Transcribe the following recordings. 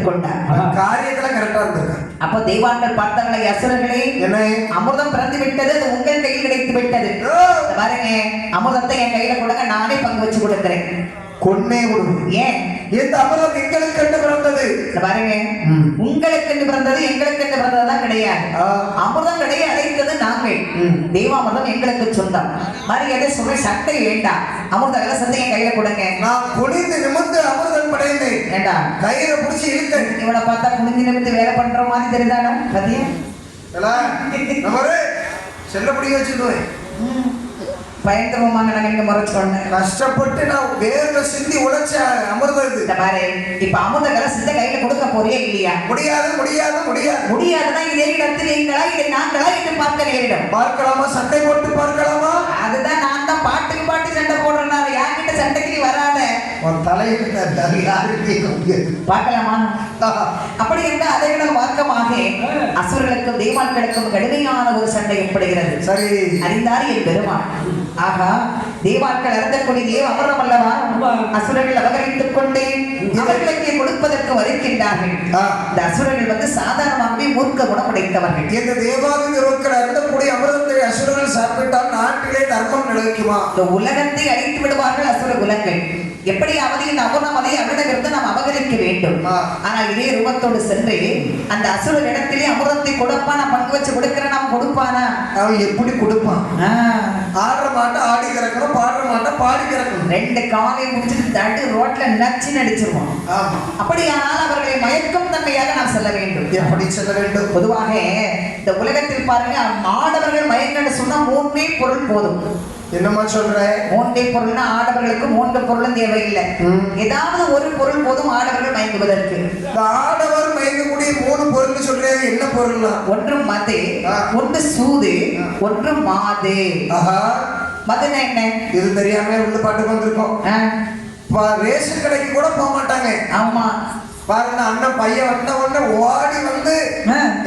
பெற்றுக்கொண்டார். காரியத்துல கரெக்டா இருந்திருக்காங்க. அப்போ தெய்வான்கள் பார்த்தாங்களே, அசுரர்களே என்ன அமிர்தம் பிறந்து விட்டது, அது உங்கள் கையில் கிடைத்து விட்டது. பாருங்க, அமிர்தத்தை என் கையில கொடுங்க, நானே பங்கு வச்சு கொடுக்கிறேன். கொன்னே கொடுங்க. ஏன் இந்த அமிர்தம் எங்களுக்கு கண்டு பிறந்தது. பாருங்க, உங்களுக்கு பிறந்தது எங்களுக்கு பிறந்ததுதான் கிடையாது. அமிர்தம் கிடையாது, அழைத்தது நாங்கள். தெய்வாமிர்தம் எங்களுக்கு சொந்தம். மரியாதை சொல்ற சட்டை வேண்டாம், அமிர்த கலசத்தை என் கையில கொடுங்க. நான் குனிந்து நிமிர்ந்து அமிர்தம் படைந்தேன். வேண்டாம், கையில புடிச்சு இழுத்தேன். இவனை பார்த்தா குனிந்து நிமிர்ந்து வேலை பண்ற மாதிரி தெரியுதாடா? பத்தியா செல்லப்படி வச்சுக்குவேன். பயங்கரமாக நாங்க இங்க முறைச்சோன்னு கஷ்டப்பட்டு நான் வேர்வை சிந்தி உழைச்ச அமிர்தம் இது. பாரு, இப்ப அமிர்த கலசத்தை கையில கொடுக்க போறியா இல்லையா? முடியாது முடியாது முடியாது. முடியாதுன்னா இதே இடத்தில் நீங்களா இதை நாங்களா என்று பார்க்க நேரிடும். பார்க்கலாமா? சண்டை போட்டு பார்க்கலாமா? அதுதான் நான் தான் பாட்டுக்கு பாட்டு சண்டை போடுறேன். யார்கிட்ட சண்டைக்கு வராத உன் தலையிட்டு யாருக்கு பார்க்கலாமா? அப்படி என்று அதை விட மார்க்கமாக அசுரர்களுக்கும் தெய்வான்களுக்கும் கடுமையான ஒரு சண்டை ஏற்படுகிறது. சரி, அறிந்தார் என் பெருமான். ஆகா, தேவாக்கள் அறந்தக்கூடிய தேவ அமரம் அல்லவா? அசுரர்கள் அபகரித்துக் கொண்டே அவர்களுக்கு கொடுப்பதற்கு வருகின்றார்கள். இந்த அசுரர்கள் சாதாரணமாகவே மூர்க்க குணம் உடைத்தவர்கள். இந்த தேவாதிகள் அருந்தக்கூடிய அமிர்தத்தை அசுரர்கள் சாப்பிட்டால் நாட்டிலே தர்மம் நிலைக்குமா? இந்த உலகத்தை அழித்து விடுவார்கள் அசுர குலங்கள். எப்படியாவது இந்த அபூர்ணம் அதை அவரிடமிருந்து நாம் அபகரிக்க வேண்டும். ஆனால் இதே ரூபத்தோடு சென்று அந்த அசுர இடத்திலே அமிர்தத்தை கொடுப்பானா? பங்கு வச்சு கொடுக்கிற நாம் கொடுப்பானா? அவன் எப்படி கொடுப்பான்? ஆடுற மாட்டை ஆடி கிடக்கணும், பாடுற மாட்டை பாடி கிடக்கணும். ரெண்டு காலை முடிச்சுட்டு தண்டு ரோட்ல நச்சு நடிச்சிருவோம். அப்படியானால் அவர்களை மயக்கும் தன்மையாக நாம் செல்ல வேண்டும். எப்படி செல்ல வேண்டும்? பொதுவாக இந்த உலகத்தில் பாருங்க, ஆடவர்கள் மயங்கன்னு சொன்னா 3 பொருள் போதும். என்னமா சொல்ற? 3 பொருள்னா ஆடவர்களுக்கு 3 பொருளும் தேவையில்லை. ஏதாவது ஒரு பொருள் போதும் ஆடவர்கள் மயங்குவதற்கு. ஆடவர் மயங்கக்கூடிய 3 பொருள் சொல்றேன். என்ன பொருள்? ஒன்று மது, ஒன்று சூது, ஒன்று மாது. மதுனா என்ன? இது தெரியாம உள்ள பாட்டு வந்திருக்கோம். ரேஷன் கடைக்கு கூட போக மாட்டாங்க. ஆமா, பாருங்க, அண்ணன் பையன் வந்த உடனே ஓடி வந்து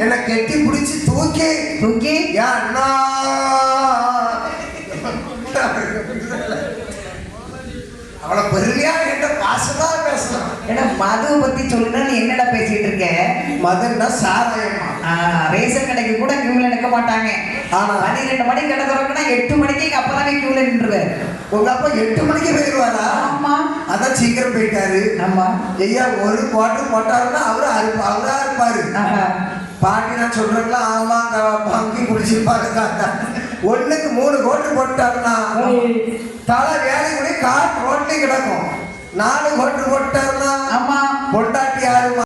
என்னை கெட்டி பிடிச்சி தூக்கி தூக்கி அண்ணா அவளை பெருமையா என்கிட்ட பாசமா பேசலாம். ஏன்னா மதுவை பத்தி சொல்லுனா நீ என்னடா பேசிட்டு இருக்க? மதுன்னா சாராயமா? ரேஷன் கடைக்கு கூட கியூல நிற்க மாட்டாங்க. ஆனா 12 மணிக்கு கடை திறக்குன்னா 8 மணிக்கு அப்பதானே கியூல நின்றுவாரு. உங்க அப்பா 8 மணிக்கு போயிடுவாரா? ஆமா, அதான் சீக்கிரம் போயிட்டாரு. ஆமா, ஐயா ஒரு குவார்டர் போட்டாருன்னா அவரா இருப்பாரு. பாட்டி நான் சொல்றேன்ல, ஆமா பங்கி குடிச்சிருப்பாரு. 1க்கு 3 குவார்டர் போட்டாருன்னா தலை வேலை கூட கார் ரோட்லயும் கிடக்கும். 4 குவார்டர் போட்டாருன்னா ஆமா பொண்டாட்டி யாரு?